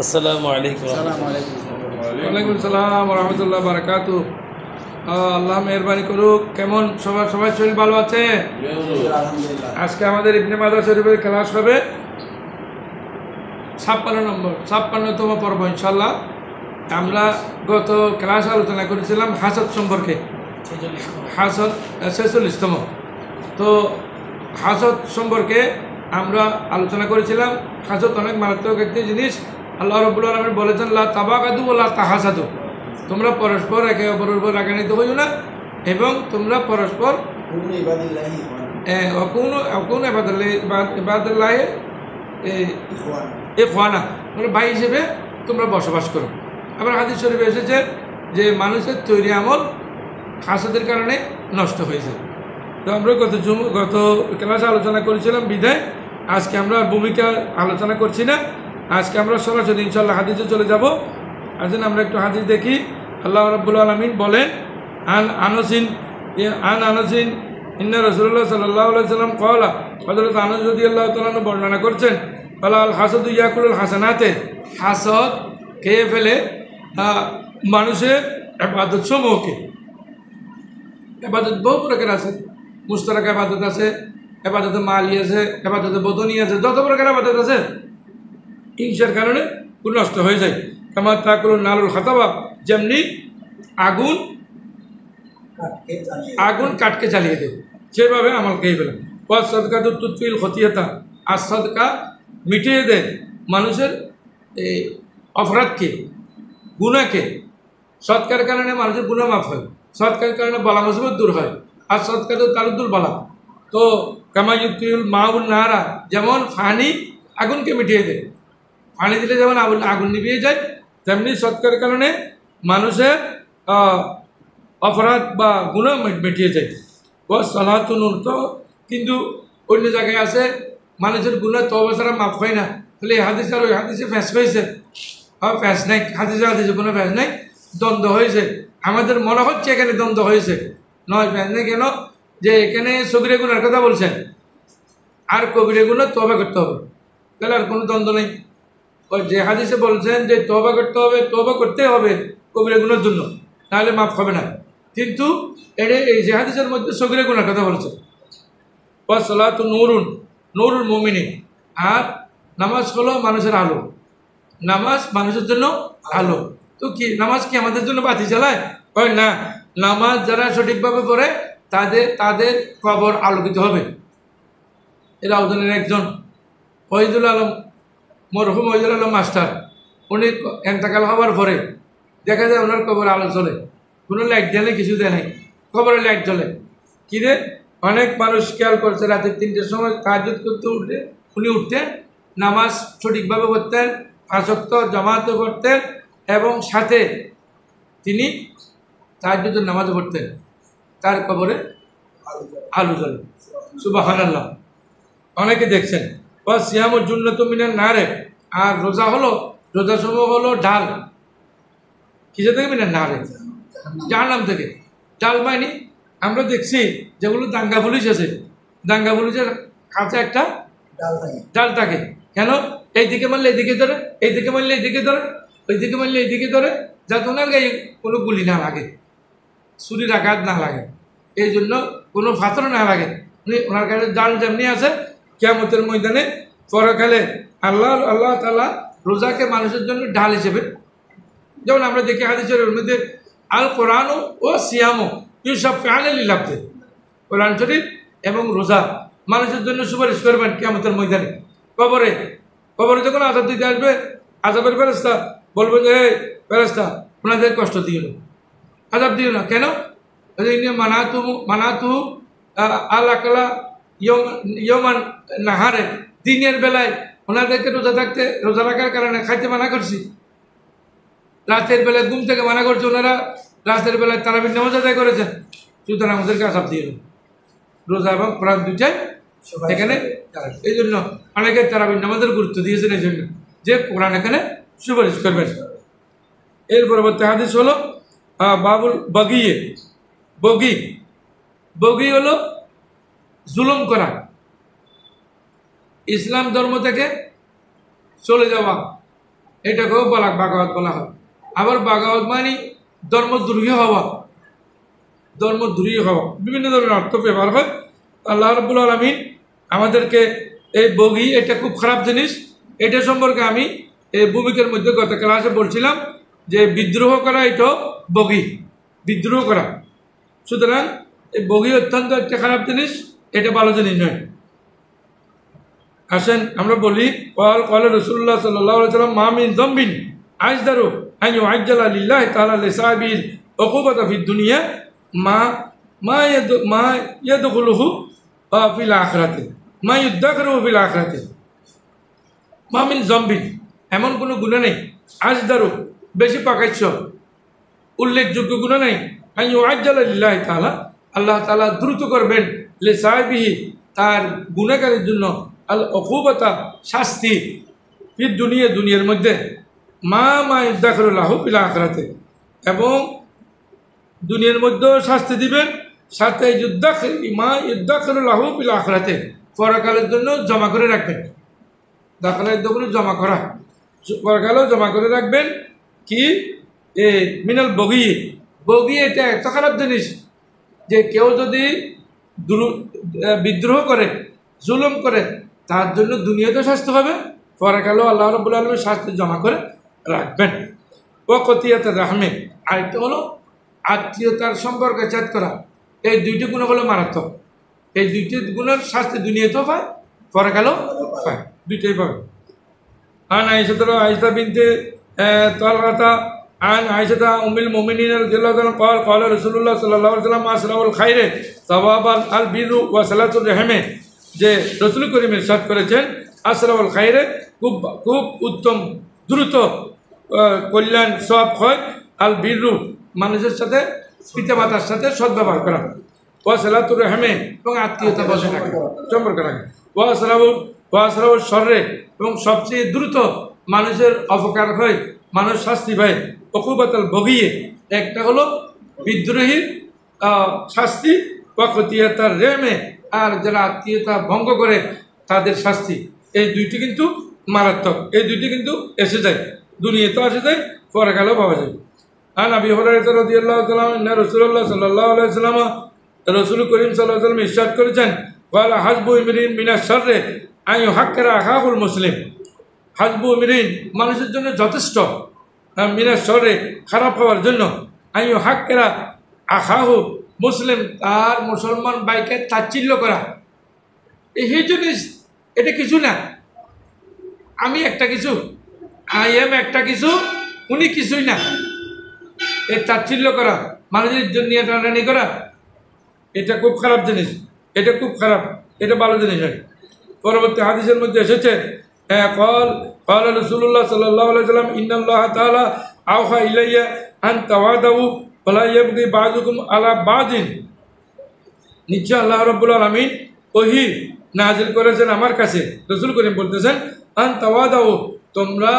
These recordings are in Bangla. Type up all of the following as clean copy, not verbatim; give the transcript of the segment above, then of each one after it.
আসসালামু আলাইকুম। ওয়ালাইকুম সালাম রহমতুল্লাহ বারাকাতু। আল্লাহ মেহরবানি করুক। কেমন সবাই শরীর ভালো আছে? আজকে আমাদের ইবনে মাজাহ শরীফের ক্লাস হবে 56তম পর্ব ইনশাল্লাহ। আমরা গত ক্লাস আলোচনা করেছিলাম হাসদ সম্পর্কে, হাসদ 46তম। তো হাসদ সম্পর্কে আমরা আলোচনা করেছিলাম। হাসদ অনেক মারাত্মক একটি জিনিস। আল্লাহ রাব্বুল আলামিন বলেছেন, লা তাবাগাদু ওয়া লা তাহাসাদু, তোমরা পরস্পর একে অপরের উপর রাগান্বিত হইও না এবং তোমরা পরস্পর ইবাদুল্লাহ ইখওয়ানা, মানে ভাই হিসেবে তোমরা বসবাস করো। আবার হাদিস শরীফে এসেছে যে মানুষের তৈরি আমল হাসদের কারণে নষ্ট হয়েছে। তো আমরা গত ক্লাসে আলোচনা করেছিলাম বিধায় আজকে আমরা ভূমিকা আলোচনা করছি না। আজকে আমরা সরাসরি ইনশাল্লাহ হাদিসে চলে যাব। আসেন আমরা একটু হাদিস দেখি। আল্লাহ রাব্বুল আলামিন বলেন, আন আনাসিন ইন্না রাসূলুল্লাহ সাল্লাল্লাহু আলাইহি ওয়াসাল্লাম ক্বালা, হযরত আনাস রাদিয়াল্লাহু তাআলা বর্ণনা করছেন, আল হাসাদু ইয়াকুলুল হাসানাতে, হাসদ খেয়ে ফেলে মানুষের ইবাদত সমূহকে। ইবাদত বহু প্রকার আছে, মুশতারাক ইবাদত আছে, ইবাদতে মালি আছে, ইবাদতে বদনি আছে, যত প্রকার ইবাদত আছে হিংসার কারণে নষ্ট হয়ে যায়। কামা তাকুলুন নারুল খাতাবা, যেমনি আগুন কাঠকে জ্বালিয়ে দেয়, সেভাবে আমল খেয়ে ফেলে। ওয়াস সাদকাতু তুতফিল খতিয়াতা, আর সাদকা মিটিয়ে দেয় মানুষের এই অপরাধকে, গুনাহকে। সৎকার কারণে মানুষের গুনাহ মাফ হয়, সৎকার কারণে বালা মুসিবত দূর হয়। আর সৎকার তো তারুদ্দুল বালা। তো কামায়ুক্তিউল মাউন নারা, যেমন ফানি আগুনকে মিটিয়ে দেয়, পানি দিলে যেমন আগুন নিভিয়ে যায়, তেমনি সৎকার কারণে মানুষের অপরাধ বা গুনাহ মিটিয়ে যায়। ও সালাতুন, তো কিন্তু অন্য জায়গায় আছে মানুষের গুনাহ তওবা ছাড়া মাফ হয় না। তাহলে এই হাদিস আর ওই হাদিসে ফ্যাস হয়েছে, ফ্যাস নাই, হাদিসে কোনো ফ্যাস নাই, দ্বন্দ্ব হয়েছে। আমাদের মনে হচ্ছে এখানে দ্বন্দ্ব হয়েছে, নয় ফ্যাস নেই। কেন? যে এখানে সগীরা গুনার কথা বলছেন আর কবিরা গুনাহ তওবা করতে হবে, তাহলে আর কোনো দ্বন্দ্ব নেই। ওই যে হাদিসে বলছেন যে তওবা করতে হবে কবিরা গুনার জন্য, তাহলে মাফ হবে না। কিন্তু এই যে হাদিসের মধ্যে সগীরা গুনার কথা বলছে। ওয়া সালাতু নূরুল মুমিনিন, আর নামাজ হলো মানুষের আলো। নামাজ মানুষের জন্য আলো। তো কি নামাজ কি আমাদের জন্য বাতি জ্বালায়? হয় না। নামাজ যারা সঠিকভাবে পড়ে তাদের কবর আলোকিত হবে। এরা ওজনের একজন ওহিদুল আলম, মরহুম ওহিদুল আলম মাস্টার, উনি এন্তেকাল হওয়ার পরে দেখা যায় ওনার কবর আলো চলে, কোনো লাইট দেয় না, কিছু দেয় নাই, কবরে লাইট জ্বলে। কী রে, অনেক মানুষ খেয়াল করছে রাতে 3টের সময় তাহাজ্জুদ করতে উনি উঠতেন, নামাজ সঠিকভাবে পড়তেন, 5 ওয়াক্ত জামাতে পড়তেন এবং সাথে তিনি তাহাজ্জুদের নামাজও পড়তেন, তার কবরে আলো জ্বলে। সুবহানাল্লাহ। অনেকে দেখছেন। বা সিয়ামুল জুন্নাতু মিনান নারে, আর রোজা সমূহ হলো ঢাল। কিসে থেকে? মিনান নারে, জাহান্নাম থেকে। ঢাল মানে আমরা দেখছি যেগুলো দাঙ্গা পুলিশ আছে, দাঙ্গা পুলিশের কাছে একটা ডাল থাকে। কেন? এইদিকে মারলে এইদিকে ধরে, এইদিকে মারলে এইদিকে ধরে, ওইদিকে মারলে এইদিকে ধরে, যাতে ওনার গায়ে কোনো গুলি না লাগে, ছুরির আঘাত না লাগে, এই জন্য কোনো ফাথর না লাগে। ওনার কাছে ডাল যেমনি আছে, কিয়ামতের ময়দানে পরকালে আল্লাহ তাআলা রোজাকে মানুষের জন্য ঢাল হিসেবে, যেমন আমরা দেখি হাদিসের মধ্যে আল কোরআন ও সিয়ামো ইউশাফিআন লিল আবদ, কোরআন শরীফ এবং রোজা মানুষের জন্য সুপারিশ করবেন কিয়ামতের ময়দানে। কবরে যখন আযাব দিতে আসবে, আযাবের ফেরেশতা বলবে যে এই ফেরেশতা, ওনাদের কষ্ট দিও না, আযাব দিও না। কেন? মানাতু আল আকলা ইয়মান নাহারে, দিনের বেলায় ওনাদেরকে রোজা রাখার কারণে খাইতে মানা করছি, রাতের বেলায় ঘুম থেকে মানা করছে, ওনারা রাতের বেলায় তারাবির নামাজ আদায় করেছেন, সুতরাং আমাদেরকে আযাব দিও না। রোজা এবং কোরআন দুইটাই এখানে। এই জন্য অনেকে তারাবির নামাজের গুরুত্ব দিয়েছেন, এই জন্য যে কোরআন এখানে সুপারিশ করবেন। এর পরবর্তী হাদিস হলো বাবুল বগি হলো জুলুম করা, ইসলাম ধর্ম থেকে চলে যাওয়া, এটাকেও বাগাওয়াত বলা হয়। আবার বাগাওয়াত মানে ধর্মদ্রোহী হওয়া, বিভিন্ন ধরনের অর্থ ব্যবহার হয়। আল্লাহ রাব্বুল আলামিন আমাদেরকে এই বগি, এটা খুব খারাপ জিনিস। এটা সম্পর্কে আমি এই ভূমিকার মধ্যে গত ক্লাসে বলছিলাম যে বিদ্রোহ করা এটা বগি, বিদ্রোহ করা। সুতরাং এই বগি অত্যন্ত একটা খারাপ জিনিস, এটা ভালো জিনিস নয়। আসেন আমরা বলি, قال رسول الله صلى الله عليه وسلم ما من ذنب أجدر أن يعجل لله تعالى لصاحبه العقوبة في الدنيا ما يدخله في الآخرة ما يدخره في الآخرة ما من ذنب, এমন কোনো গুনাহ নেই, আজদারু বেশি পাকাচ্ছ উল্লেখযোগ্য গুনাহ নেই, আন ইউআজ্জালা লিল্লাহি তাআলা আল্লাহ তাআলা দ্রুত করবেন লিসাহিবিহি তার গুনাহগারের জন্য আল উকুবাতা শাস্তি ফিদ দুনিয়া দুনিয়ার মধ্যে মা ইউদাখিলু লাহু ফিল আখিরাতে, এবং দুনিয়ার মধ্যেও শাস্তি দিবেন, সাথে মা ইউদাখিলু লাহু ফিল আখিরাতে পরকালের জন্য জমা করে রাখবেন। দাখিলের জন্য জমা করা, পরকালেও জমা করে রাখবেন। কি এ মিনাল বগি, বগি এটা এত খারাপ জিনিস যে কেউ যদি বিদ্রোহ করে, জুলুম করে, তার জন্য দুনিয়াতে শাস্তি হবে, পরকালেও আল্লাহ রাব্বুল আলামিন শাস্তি জমা করে রাখবেন। ও কতিয়াতুর রাহমে, আরেকটা হলো আত্মীয়তার সম্পর্ক ছেদ করা। এই দুইটি গুণ হলো মারাত্মক। এই দুইটি গুণের শাস্তি দুনিয়াতেও পায়, পরকালেও পায়, দুইটাই পাবে। আন আয়েশা বিনতে তালহাতা عن عائشة أم المؤمنين رضي الله عنها قال قال رسول الله صلى الله عليه وسلم أسرع الخير ثواب البر وصلة الرحم, যে রাসূল করিম ইরশাদ করেছেন আসরাউল খায়রে খুব খুব উত্তম দ্রুত কল্যাণ সওয়াব হয় আল বিরু মানুষের সাথে পিতামাতার সাথে সদ্ব্যবহার করা, ওয়াসিলাতুর রহমে এবং আত্মীয়তা বজায় রাখা, সম্পর্ক রাখা, ওয়াসরাউল শররে এবং সবচেয়ে দ্রুত মানুষের অপকার হয়, মানুষ শাস্তি পায় উকুবাতুল বগিয়ে, একটা হলো বিদ্রোহীর শাস্তি, ওয়াকতিয়াতার রেমে আর যারা আত্মীয়তা ভঙ্গ করে তাদের শাস্তি। এই দুইটি কিন্তু মারাত্মক, এই দুইটি কিন্তু এসে যায়, দুনিয়াতেও এসে যায়, পরকালেও পাওয়া যায়। আর নবী হুরায়রা রাদিয়াল্লাহু তাআলা আনহু রাসূলুল্লাহ সাল্লাল্লাহু আলাইহি ওয়াসাল্লাম, রাসূল করিম সাল্লাল্লাহু আলাইহি ওয়াসাল্লাম ইরশাদ করেছেন ওয়ালা হাসবু ইমরিন মিনাশ শাররি আন ইউহাক্কিরা আখাহুল মুসলিম, হাসবু ইমরিন মানুষের জন্য যথেষ্ট, মিনাশ শাররি খারাপ হওয়ার জন্য, আন ইউহাক্কিরা আখাহু মুসলিম তার মুসলমান ভাইকে তাচ্ছিল্য করা। এই জিনিস এটা কিছু না, আমি একটা কিছু, আই এম একটা কিছু, উনি কিছুই না, এই তাচ্ছিল্য করা, মানুষের জন্য টানাটানি করা, এটা খুব খারাপ জিনিস, এটা খুব খারাপ, এটা ভালো জিনিস নয়। পরবর্তী হাদিসের মধ্যে এসেছে قال رسول الله صلى الله عليه وسلم إن الله تعالى أوحى إلي أن تواضعوا ولا يبغي بعضكم على بعض, নিশ্চয় আল্লাহ রাব্বুল আলামিন ওহী নাযিল করেছেন আমার কাছে, রাসূল করিম বলতেছেন আন তাওয়াদাউ তোমরা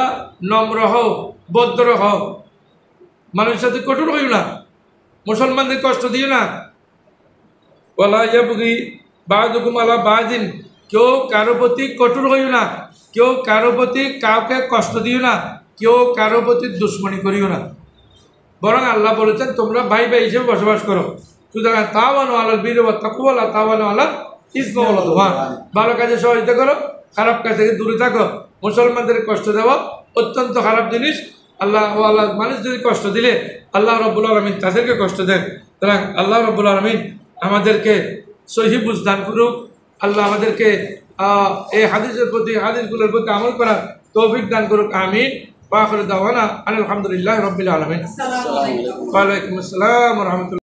নম্র হও, ভদ্র হও, মানুষের সাথে কঠোর হইও না, মুসলমানদের কষ্ট দিও না, ওয়ালা ইয়াবগি বাযুকুম আলা বাযিন কেউ কারো প্রতি কঠোর হইও না, কেউ কারো প্রতি কাউকে কষ্ট দিও না, কেউ কারো প্রতি দুশ্মনী করিও না, বরং আল্লাহ বলেছেন তোমরা ভাই ভাই হিসেবে বসবাস করো। সুতরাং তাওয়ানু আলাল বিররি ওয়াত তাকওয়া ওয়া তাওয়ানু আলাল ইসমি ওয়াল উদওয়ান, ভালো কাজে সহযোগিতা করো, খারাপ কাজ থেকে দূরে থাকো। মুসলমানদের কষ্ট দেওয়া অত্যন্ত খারাপ জিনিস। আল্লাহ মানুষ যদি কষ্ট দিলে আল্লাহ রাব্বুল আলামিন তাদেরকে কষ্ট দেন। সুতরাং আল্লাহ রাব্বুল আলামিন আমাদেরকে সহিহ বুঝ দান করুক। আল্লাহ আমাদেরকে এই হাদিসগুলোর প্রতি আমল করার তৌফিক দান করুক, আমিন। ওয়া আখিরু দাওয়ানা আলহামদুলিল্লাহি রাব্বিল আলামিন। ওয়া আলাইকুম আসসালাম ওয়া রাহমাতুল্লাহ।